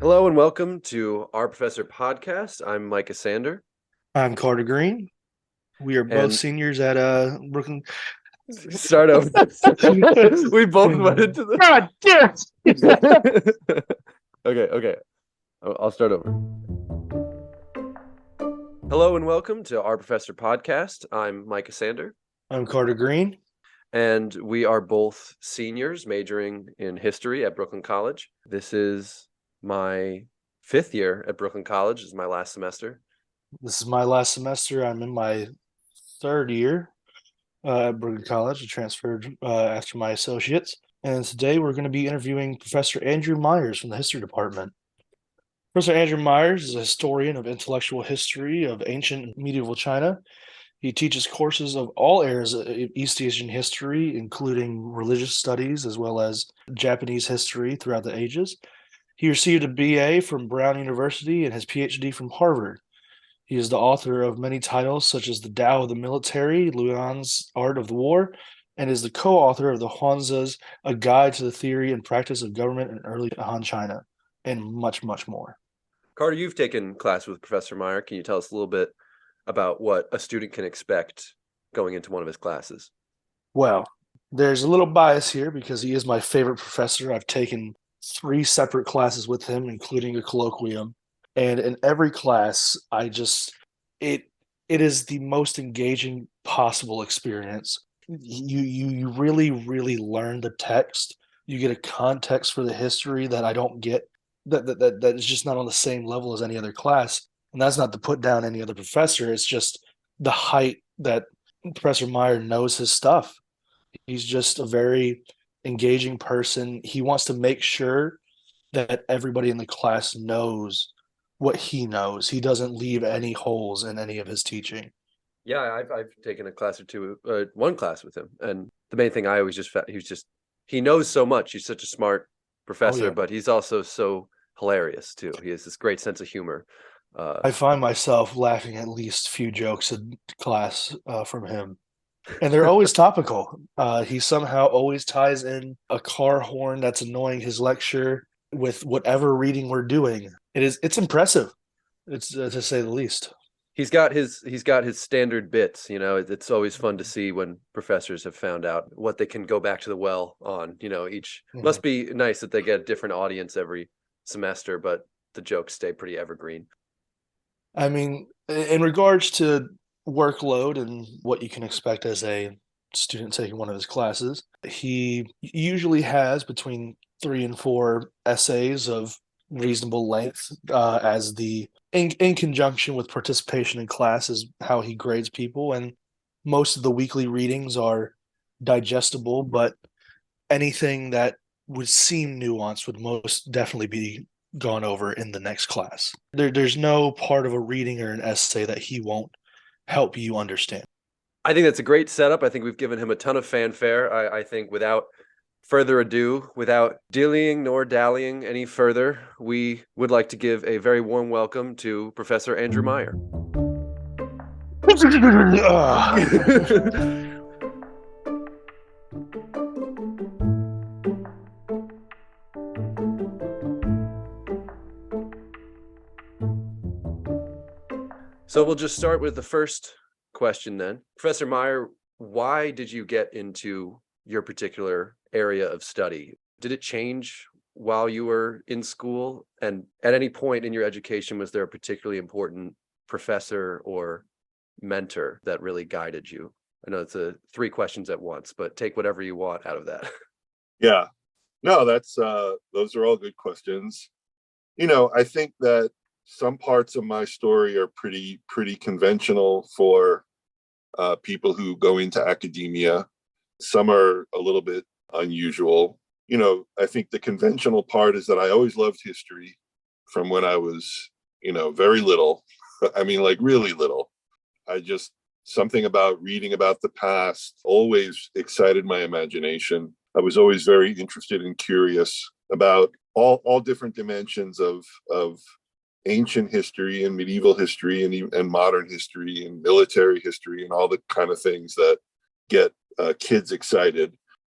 Hello and welcome to our Professor podcast. I'm Micah Sander. I'm Carter Green. We are both And seniors at Brooklyn. start over. We both went into the. God damn. Okay. I'll start over. Hello and welcome to our Professor podcast. I'm Micah Sander. I'm Carter Green. And we are both seniors majoring in history at Brooklyn College. This is my fifth year at Brooklyn College. This is my last semester. This is my last semester. I'm in my third year at Brooklyn College. I transferred after my associates. And today we're going to be interviewing Professor Andrew Myers from the history department. Professor Andrew Myers is a historian of intellectual history of ancient and medieval China. He teaches courses of all areas of East Asian history, including religious studies as well as Japanese history throughout the ages. He received a BA from Brown University and his PhD from Harvard. He is the author of many titles such as The Tao of the Military, Luoyan's Art of the War, and is the co-author of the Huainanzi, A Guide to the Theory and Practice of Government in Early Han China, and much, much more. Carter, you've taken class with Professor Meyer. Can you tell us a little bit about what a student can expect going into one of his classes? Well, there's a little bias here because he is my favorite professor. I've taken 3 separate classes with him, including a colloquium. And in every class, it is the most engaging possible experience. You really learn the text. You get a context for the history that I don't get, that is just not on the same level as any other class. And that's not to put down any other professor. It's just the height that Professor Meyer knows his stuff. He's just a very engaging person. He wants to make sure that everybody in the class knows what he knows. He doesn't leave any holes in any of his teaching. Yeah, I've taken a class or two, one class with him, and the main thing I always just felt he knows so much. He's such a smart Oh professor, yeah. but he's also so hilarious too. He has this great sense of humor. I find myself laughing at least a few jokes in class from him. And they're always topical. He somehow always ties in a car horn that's annoying his lecture with whatever reading we're doing. It's impressive. It's to say the least. He's got his standard bits. It's always fun to see when professors have found out what they can go back to the well on. Each Mhm. must be nice that they get a different audience every semester, but the jokes stay pretty evergreen. I mean, in regards to workload and what you can expect as a student taking one of his classes, he usually has between 3 and 4 essays of reasonable length, as the in conjunction with participation in class is how he grades people. And most of the weekly readings are digestible, but anything that would seem nuanced would most definitely be gone over in the next class. There's no part of a reading or an essay that he won't help you understand. I think that's a great setup. I think we've given him a ton of fanfare. I think without further ado, without dillying nor dallying any further, we would like to give a very warm welcome to Professor Andrew Meyer. So we'll just start with the first question then. Professor Meyer, why did you get into your particular area of study? Did it change while you were in school? And at any point in your education, was there a particularly important professor or mentor that really guided you? I know it's 3 questions at once, but take whatever you want out of that. Yeah. No, that's those are all good questions. I think that some parts of my story are pretty conventional for people who go into academia. Some are a little bit unusual. I think the conventional part is that I always loved history from when I was, very little. I mean, like really little. Something about reading about the past always excited my imagination. I was always very interested and curious about all different dimensions of ancient history and medieval history and modern history and military history and all the kind of things that get kids excited.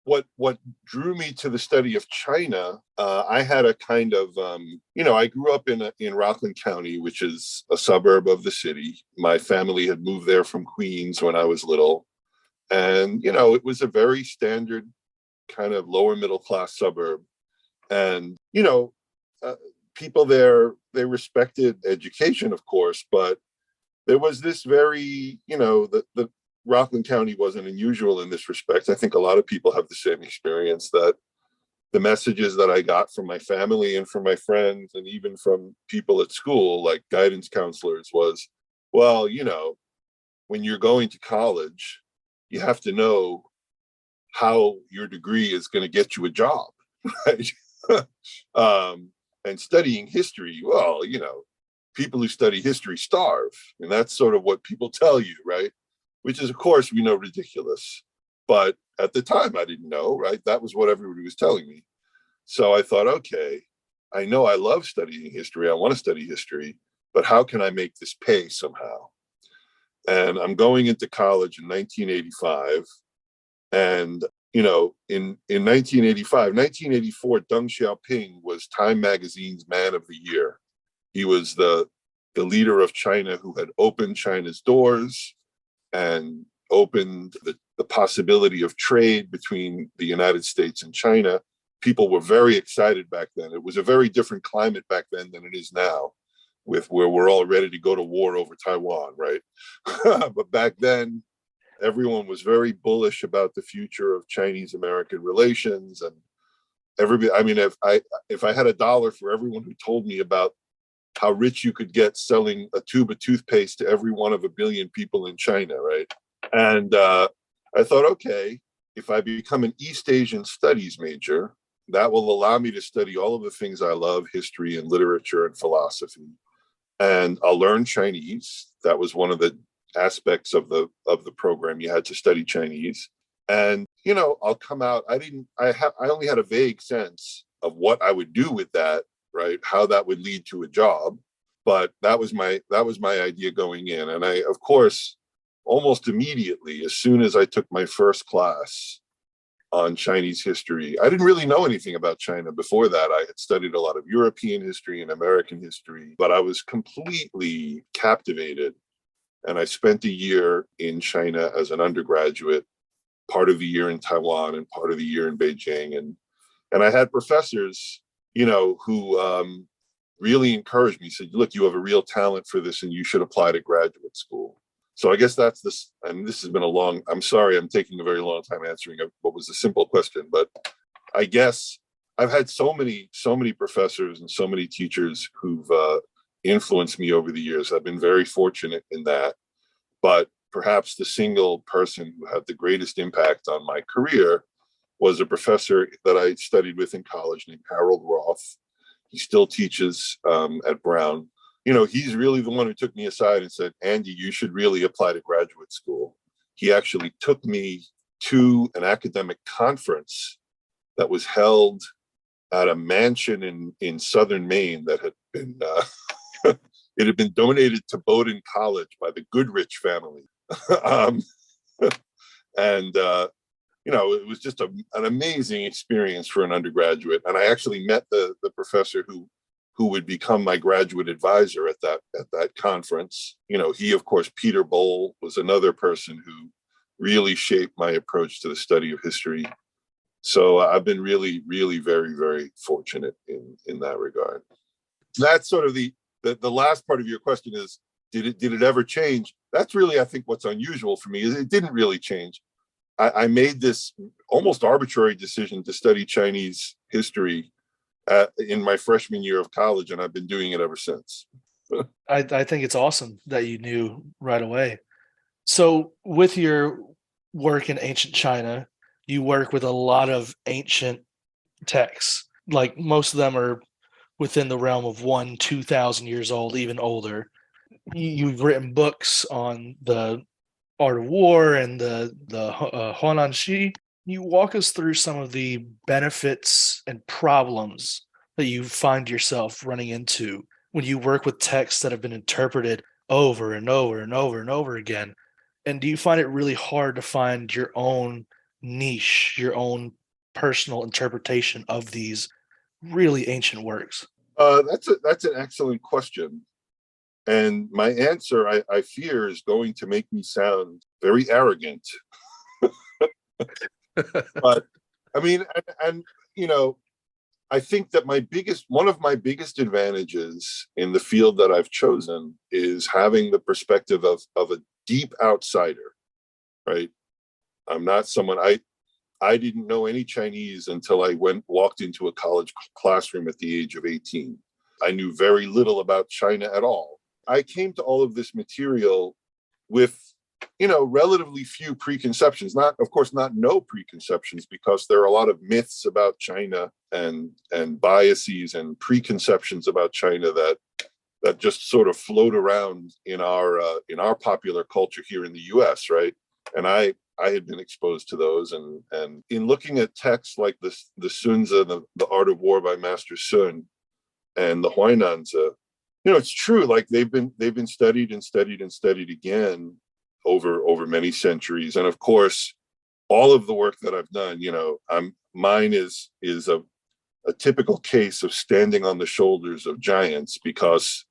what drew me to the study of China, I had a kind of, I grew up in Rockland County, which is a suburb of the city. My family had moved there from Queens when I was little. And, it was a very standard kind of lower middle class suburb. And, people there, they respected education, of course, but there was this very, the Rockland County wasn't unusual in this respect. I think a lot of people have the same experience, that the messages that I got from my family and from my friends and even from people at school, like guidance counselors, was, well, when you're going to college, you have to know how your degree is going to get you a job, right? And studying history, well, people who study history starve. And that's sort of what people tell you, right? Which is, of course, we know, ridiculous. But at the time, I didn't know, right? That was what everybody was telling me. So I thought, okay, I know I love studying history. I want to study history, but how can I make this pay somehow? And I'm going into college in 1985. And, in 1985, 1984, Deng Xiaoping was Time Magazine's Man of the Year. He was the leader of China who had opened China's doors and opened the possibility of trade between the United States and China. People were very excited back then. It was a very different climate back then than it is now, with where we're all ready to go to war over Taiwan, right? But back then, everyone was very bullish about the future of Chinese-American relations. And everybody, I mean, if I had $1 for everyone who told me about how rich you could get selling a tube of toothpaste to every one of 1 billion people in China, right? And I thought, okay, if I become an East Asian studies major, that will allow me to study all of the things I love, history and literature and philosophy. And I'll learn Chinese. That was one of the aspects of the program. You had to study Chinese. And, I'll come out. I only had a vague sense of what I would do with that, right? How that would lead to a job. But that was my idea going in. And I, of course, almost immediately, as soon as I took my first class on Chinese history, I didn't really know anything about China before that. I had studied a lot of European history and American history, but I was completely captivated. And I spent a year in China as an undergraduate, part of the year in Taiwan and part of the year in Beijing. And I had professors, who really encouraged me, said, look, you have a real talent for this and you should apply to graduate school. So I guess that's this, and this has been I'm sorry, I'm taking a very long time answering what was a simple question, but I guess I've had so many professors and so many teachers who've influenced me over the years. I've been very fortunate in that, but perhaps the single person who had the greatest impact on my career was a professor that I studied with in college named Harold Roth. He still teaches at Brown. He's really the one who took me aside and said, Andy, you should really apply to graduate school. He actually took me to an academic conference that was held at a mansion in southern Maine that had been, it had been donated to Bowdoin College by the Goodrich family. And it was just an amazing experience for an undergraduate. And I actually met the professor who would become my graduate advisor at that conference. He, of course, Peter Bowl, was another person who really shaped my approach to the study of history. So I've been really, really very, very fortunate in that regard. That's sort of the last part of your question is, did it ever change? That's really, I think, what's unusual for me is it didn't really change. I made this almost arbitrary decision to study Chinese history in my freshman year of college, and I've been doing it ever since. I think it's awesome that you knew right away. So with your work in ancient China, you work with a lot of ancient texts. Like most of them are within the realm of 2,000 years old, even older. You've written books on the art of war and the Huainanzi. You walk us through some of the benefits and problems that you find yourself running into when you work with texts that have been interpreted over and over and over and over again. And do you find it really hard to find your own niche, your own personal interpretation of these really ancient works? That's an excellent question. And my answer, I fear, is going to make me sound very arrogant. But I mean, and I think that one of my biggest advantages in the field that I've chosen is having the perspective of a deep outsider, right? I'm not someone I didn't know any Chinese until I walked into a college classroom at the age of 18. I knew very little about China at all. I came to all of this material with, relatively few preconceptions. Of course, not no preconceptions, because there are a lot of myths about China and biases and preconceptions about China that just sort of float around in our popular culture here in the U.S., right? And I had been exposed to those, and in looking at texts like the Sunzi, the Art of War by Master Sun, and the Huainanzi, it's true. Like they've been studied and studied and studied again over many centuries, and of course, all of the work that I've done, mine is a typical case of standing on the shoulders of giants, because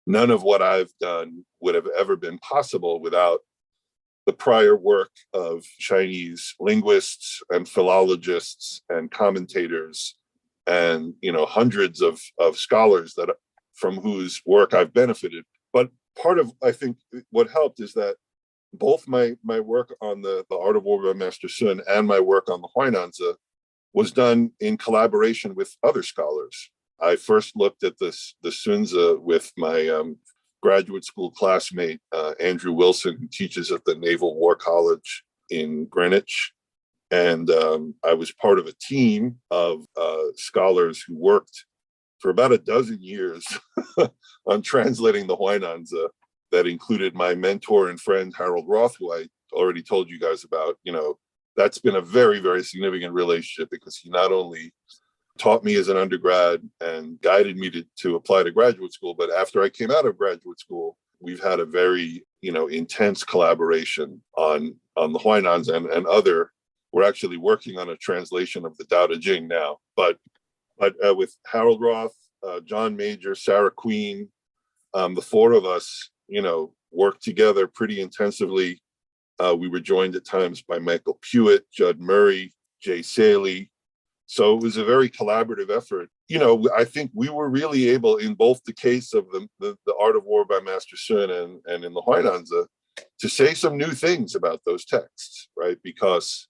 none of what I've done would have ever been possible without the prior work of Chinese linguists and philologists and commentators, and hundreds of scholars from whose work I've benefited. But part of, I think, what helped is that both my work on the Art of War by Master Sun and my work on the Huainanzi was done in collaboration with other scholars. I first looked at the Sunzi with my graduate school classmate, Andrew Wilson, who teaches at the Naval War College in Greenwich. And I was part of a team of scholars who worked for about a dozen years on translating the Huainanzi. That included my mentor and friend, Harold Roth, who I already told you guys about. That's been a very, very significant relationship, because he not only taught me as an undergrad and guided me to apply to graduate school, but after I came out of graduate school, we've had a very, intense collaboration on the Huainanzi and other. We're actually working on a translation of the Tao Te Ching now, but with Harold Roth, John Major, Sarah Queen, the four of us, worked together pretty intensively. We were joined at times by Michael Pewitt, Judd Murray, Jay Saley. So it was a very collaborative effort. I think we were really able, in both the case of the Art of War by Master Sun and in the Huainanzi, to say some new things about those texts, right? Because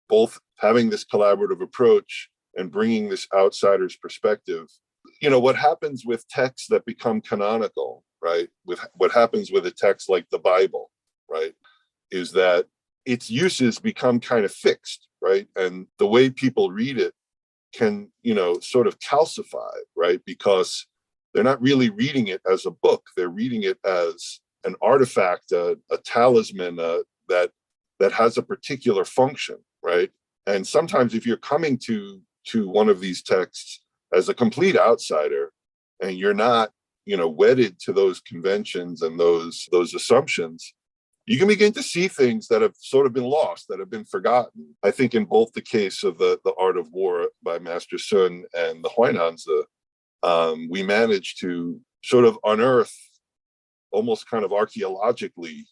both having this collaborative approach and bringing this outsider's perspective, what happens with texts that become canonical, right? With what happens with a text like the Bible, right? Is that its uses become kind of fixed, right? And the way people read it can, sort of calcify, right? Because they're not really reading it as a book. They're reading it as an artifact, a talisman that has a particular function, right? And sometimes if you're coming to one of these texts as a complete outsider, and you're not, wedded to those conventions and those assumptions, you can begin to see things that have sort of been lost, that have been forgotten. I think in both the case of the Art of War by Master Sun and the Huainanzi, we managed to sort of unearth, almost kind of archaeologically,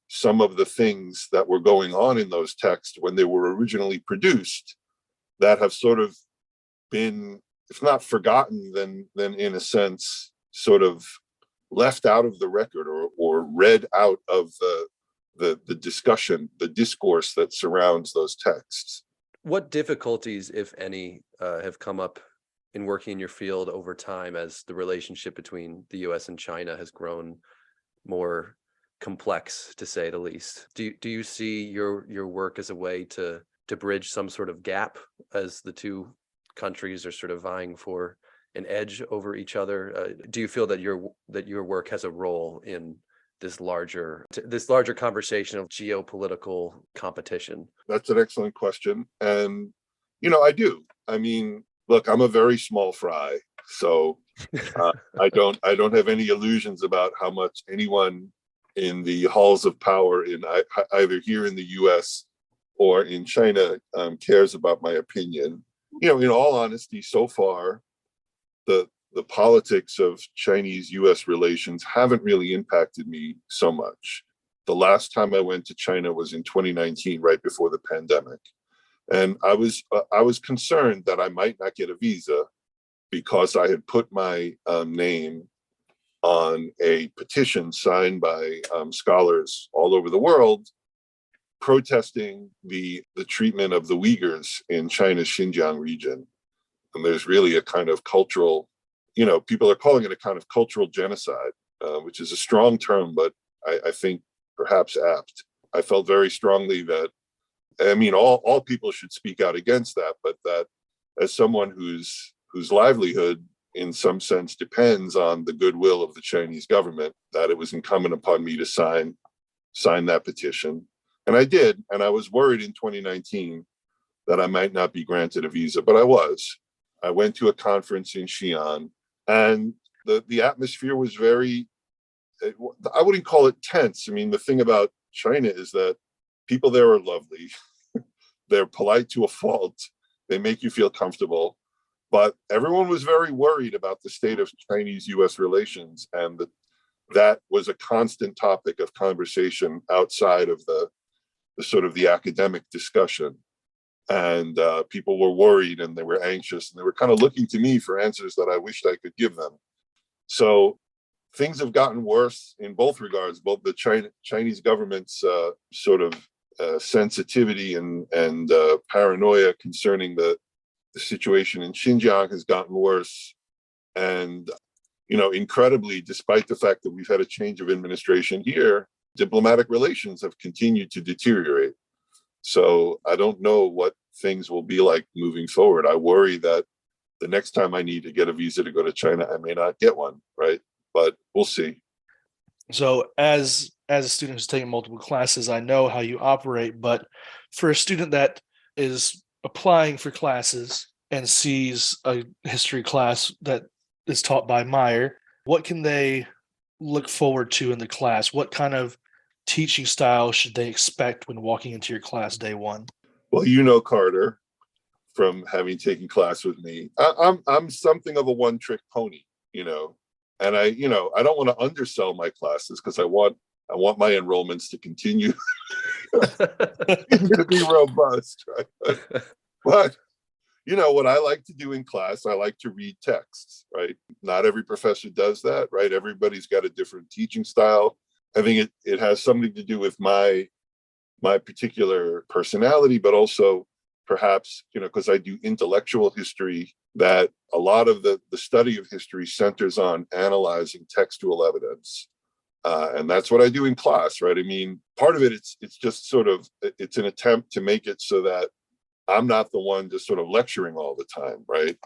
some of the things that were going on in those texts when they were originally produced, that have sort of been, if not forgotten, then in a sense, sort of left out of the record, or read out of the discussion, the discourse that surrounds those texts. What difficulties, if any, have come up in working in your field over time as the relationship between the U.S. and China has grown more complex, to say the least? Do you see your work as a way to bridge some sort of gap as the two countries are sort of vying for an edge over each other? Do you feel that your work has a role in this larger conversation of geopolitical competition? That's an excellent question, and I do. I mean, look, I'm a very small fry, so I don't have any illusions about how much anyone in the halls of power in either here in the U.S. or in China cares about my opinion. In all honesty, so far, the politics of Chinese-US relations haven't really impacted me so much. The last time I went to China was in 2019, right before the pandemic. And I was concerned that I might not get a visa because I had put my name on a petition signed by scholars all over the world protesting the treatment of the Uyghurs in China's Xinjiang region. And there's really a kind of cultural, people are calling it a kind of cultural genocide, which is a strong term, but I think perhaps apt. I felt very strongly that, all people should speak out against that, but that as someone whose livelihood in some sense depends on the goodwill of the Chinese government, that it was incumbent upon me to sign that petition. And I did. And I was worried in 2019 that I might not be granted a visa, but I was. I went to a conference in Xi'an, and the atmosphere was very, I wouldn't call it tense. The thing about China is that people there are lovely. They're polite to a fault. They make you feel comfortable. But everyone was very worried about the state of Chinese-US relations, and that was a constant topic of conversation outside of the sort of the academic discussion. And people were worried and they were anxious, and they were kind of looking to me for answers that I wished I could give them. So things have gotten worse in both regards. Both the Chinese government's sort of sensitivity and paranoia concerning the situation in Xinjiang has gotten worse. And, incredibly, despite the fact that we've had a change of administration here, diplomatic relations have continued to deteriorate. So I don't know what things will be like moving forward. I worry that the next time I need to get a visa to go to China, I may not get one, right? But we'll see. So as a student who's taking multiple classes, I know how you operate, but for a student that is applying for classes and sees a history class that is taught by Meyer, what can they look forward to in the class? What kind of teaching style should they expect when walking into your class day one? Well, Carter, from having taken class with me, I'm something of a one-trick pony, and I don't want to undersell my classes because I want my enrollments to continue to be robust, right? But what I like to do in class, I like to read texts, right? Not every professor does that, right? Everybody's got a different teaching style. I think it has something to do with my particular personality, but also perhaps, because I do intellectual history, that a lot of the study of history centers on analyzing textual evidence. And that's what I do in class, right? Part of it, it's just sort of, it's an attempt to make it so that I'm not the one just sort of lecturing all the time, right?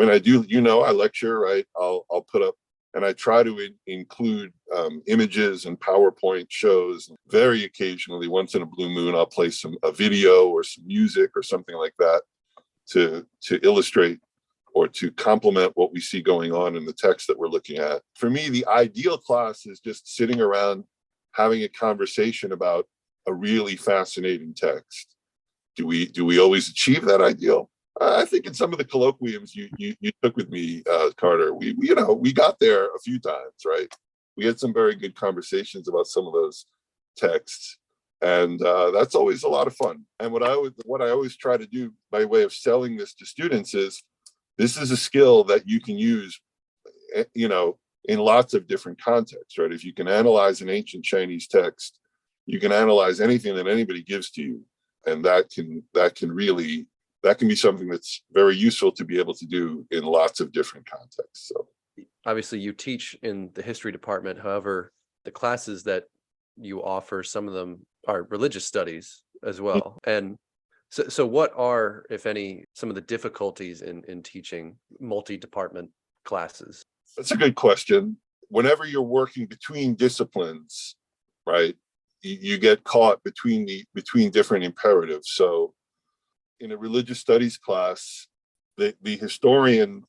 I do, I lecture, right? I'll put up, and I try to include images and PowerPoint shows. Very occasionally, once in a blue moon, I'll play a video or some music or something like that to illustrate or to complement what we see going on in the text that we're looking at. For me, the ideal class is just sitting around having a conversation about a really fascinating text. Do we always achieve that ideal? I think in some of the colloquiums you took with me, Carter, we got there a few times, right? We had some very good conversations about some of those texts, and that's always a lot of fun. And what I always try to do by way of selling this to students is, this is a skill that you can use, in lots of different contexts, right? If you can analyze an ancient Chinese text, you can analyze anything that anybody gives to you, and that can be something that's very useful to be able to do in lots of different contexts. So obviously you teach in the history department. However, the classes that you offer, some of them are religious studies as well. And so what are, if any, some of the difficulties in teaching multi-department classes? That's a good question. Whenever you're working between disciplines, right, you get caught between different imperatives. So in a religious studies class, the historian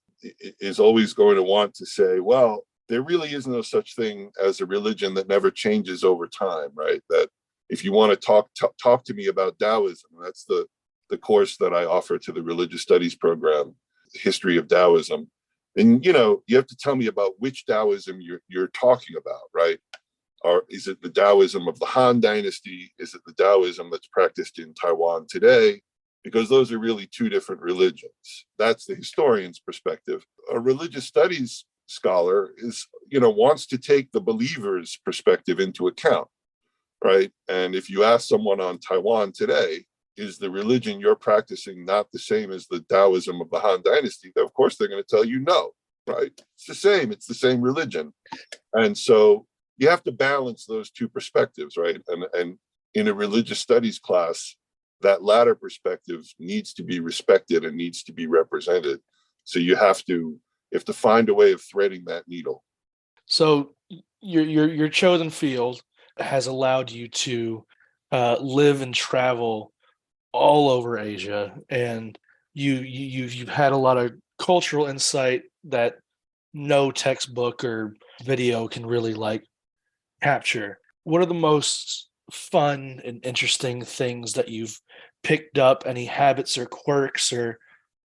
is always going to want to say, well, there really is no such thing as a religion that never changes over time, right? That if you want to talk to me about Taoism, that's the course that I offer to the religious studies program, history of Taoism. And you have to tell me about which Taoism you're talking about, right? Or is it the Taoism of the Han Dynasty? Is it the Taoism that's practiced in Taiwan today? Because those are really two different religions. That's the historian's perspective. A religious studies scholar wants to take the believer's perspective into account, right? And if you ask someone on Taiwan today, is the religion you're practicing not the same as the Taoism of the Han Dynasty? Of course, they're going to tell you no, right? It's the same. It's the same religion. And so you have to balance those two perspectives, right? And in a religious studies class, that latter perspective needs to be respected and needs to be represented. So you have to find a way of threading that needle. So your chosen field has allowed you to live and travel all over Asia, and you've had a lot of cultural insight that no textbook or video can really capture. What are the most fun and interesting things that you've picked up? Any habits or quirks, or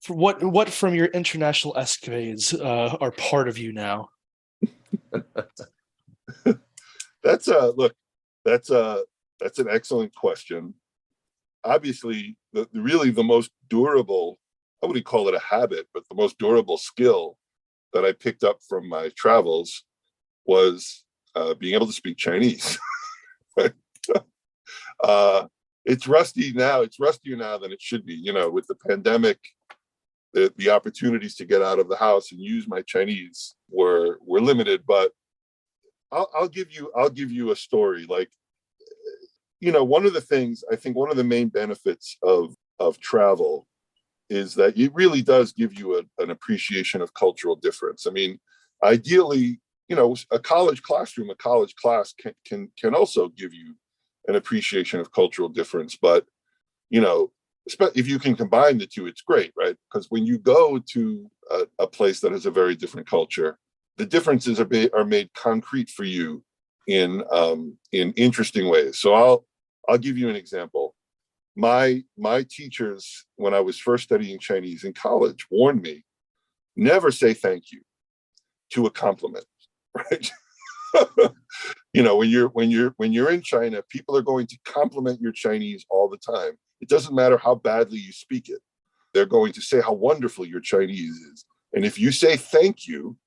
what from your international escapades are part of you now? That's an excellent question. Obviously, the most durable, I wouldn't call it a habit, but the most durable skill that I picked up from my travels was being able to speak Chinese. It's rusty now. It's rustier now than it should be. With the pandemic, the opportunities to get out of the house and use my Chinese were limited. But I'll give you a story. One of the things, I think one of the main benefits of travel is that it really does give you an appreciation of cultural difference. I mean, ideally, a college class can also give you an appreciation of cultural difference. But, if you can combine the two, it's great, right? Because when you go to a place that has a very different culture, the differences are made concrete for you in interesting ways. So I'll give you an example. My teachers, when I was first studying Chinese in college, warned me, never say thank you to a compliment, right? When you're in China, people are going to compliment your Chinese all the time. It doesn't matter how badly you speak it. They're going to say how wonderful your Chinese is. And if you say thank you,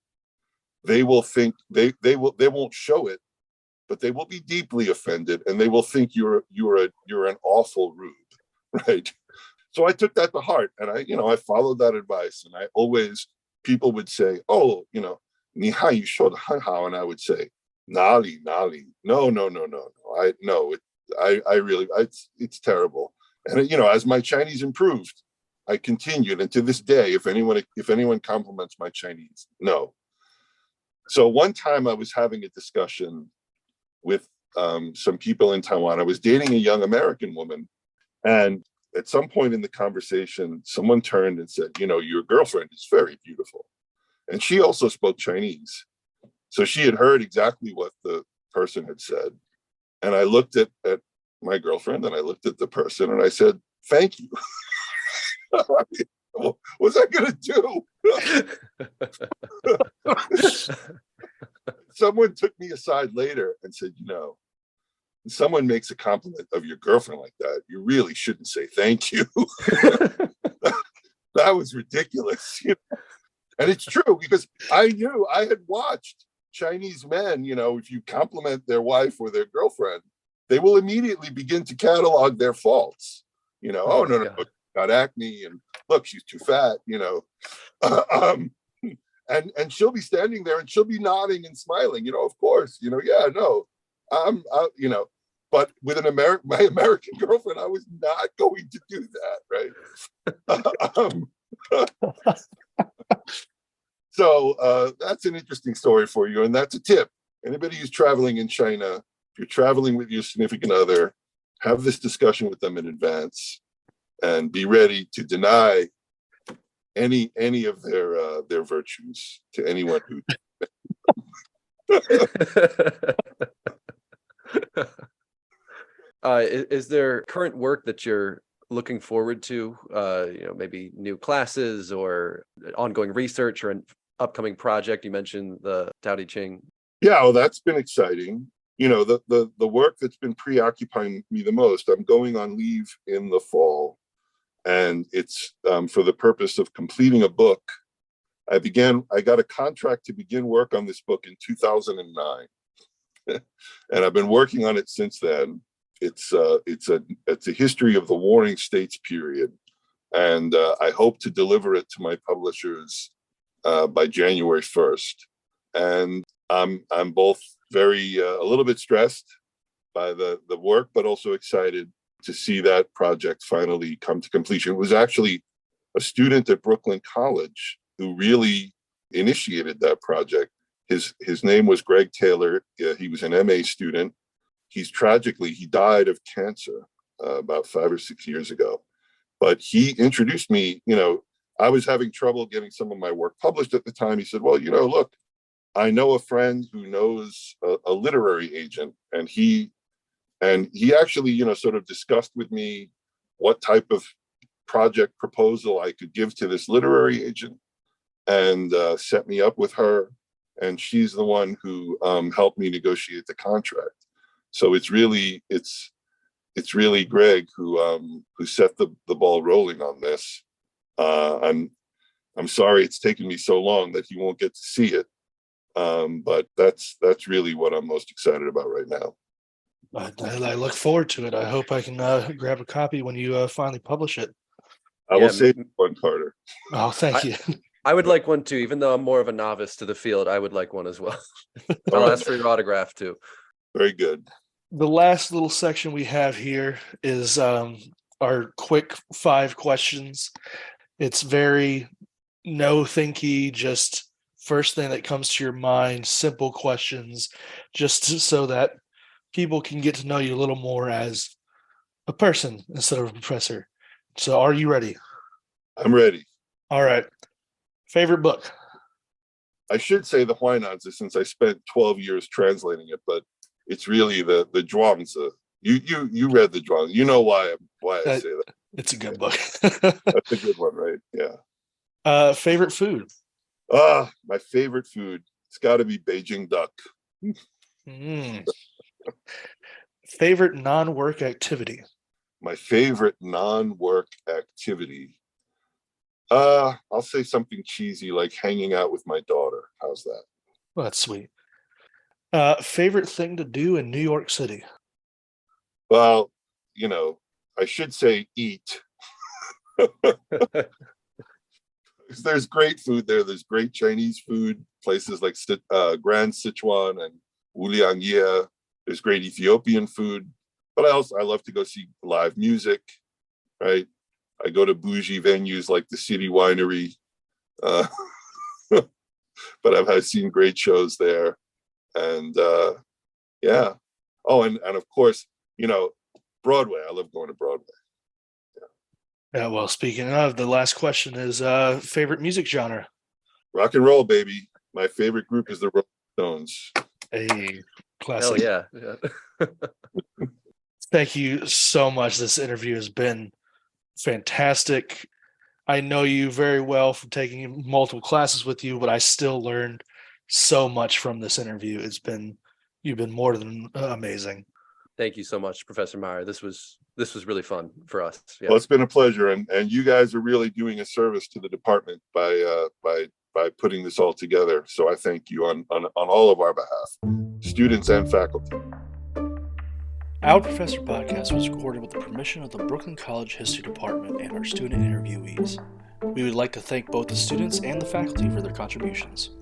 they will think they won't show it, but they will be deeply offended, and they will think you're an awful rube, right? So I took that to heart, and I followed that advice. And people would say, oh, ni han yu shuo de han hao, and I would say, nali, no. It's terrible. And as my Chinese improved, I continued, and to this day, if anyone compliments my Chinese, no. So one time I was having a discussion with some people in Taiwan. I was dating a young American woman, and at some point in the conversation, someone turned and said, your girlfriend is very beautiful. And she also spoke Chinese. So she had heard exactly what the person had said. And I looked at my girlfriend, and I looked at the person, and I said, thank you. What was I going to do? Someone took me aside later and said, someone makes a compliment of your girlfriend like that, you really shouldn't say thank you. That was ridiculous. And it's true, because I had watched Chinese men, if you compliment their wife or their girlfriend, they will immediately begin to catalog their faults. Oh, no, got acne, and look, she's too fat, and she'll be standing there and she'll be nodding and smiling, of course, yeah, no, but with my American girlfriend, I was not going to do that, right? So that's an interesting story for you, and that's a tip. Anybody who's traveling in China, if you're traveling with your significant other, have this discussion with them in advance, and be ready to deny any of their virtues to anyone who. Is there current work that you're looking forward to? Maybe new classes or ongoing research or an upcoming project? You mentioned the Tao Te Ching. Yeah, well, that's been exciting. The work that's been preoccupying me the most, I'm going on leave in the fall, and it's for the purpose of completing a book. I got a contract to begin work on this book in 2009. And I've been working on it since then. It's a history of the Warring States period, and I hope to deliver it to my publishers by January 1st. And I'm both very a little bit stressed by the work, but also excited to see that project finally come to completion. It was actually a student at Brooklyn College who really initiated that project. His name was Greg Taylor. He was an MA student. He died of cancer about 5 or 6 years ago. But he introduced me, I was having trouble getting some of my work published at the time. He said, well, look, I know a friend who knows a literary agent, and he actually, sort of discussed with me what type of project proposal I could give to this literary agent, and set me up with her. And she's the one who helped me negotiate the contract. So it's really Greg who set the ball rolling on this. I'm sorry it's taken me so long that he won't get to see it, but that's really what I'm most excited about right now. I look forward to it. I hope I can grab a copy when you finally publish it. I will save one, Carter. Oh, thank you. I would like one too, even though I'm more of a novice to the field. I would like one as well. I'll ask for your autograph too. Very good. The last little section we have here is our quick 5 questions. It's very no thinky, just first thing that comes to your mind, simple questions, just so that people can get to know you a little more as a person instead of a professor. So are you ready? I'm ready. All right. Favorite book? I should say the Huainanzi, since I spent 12 years translating it, but it's really the Zhuangzi. You read the Zhuangzi. You know why I say that. It's a good book. That's a good one, right? Yeah. Favorite food? My favorite food. It's got to be Beijing duck. Favorite non-work activity? My favorite non-work activity. I'll say something cheesy like hanging out with my daughter. How's that? Well, that's sweet. Favorite thing to do in New York City? Well, I should say eat. There's great food there. There's great Chinese food, places like Grand Sichuan and Huliangi. There's great Ethiopian food. But I love to go see live music, right? I go to bougie venues like the City Winery. But I've seen great shows there. And yeah. Oh, and of course, Broadway. I love going to Broadway. Yeah, well, speaking of, the last question is favorite music genre? Rock and roll, baby. My favorite group is the Rolling Stones. Hey, classic. Hell yeah. Thank you so much. This interview has been fantastic. I know you very well from taking multiple classes with you, but I still learned so much from this interview. You've been more than amazing. Thank you so much, Professor Meyer. This was really fun for us. Yeah. Well, it's been a pleasure, and you guys are really doing a service to the department by putting this all together. So I thank you on all of our behalf, students and faculty. Our Professor podcast was recorded with the permission of the Brooklyn College History Department and our student interviewees. We would like to thank both the students and the faculty for their contributions.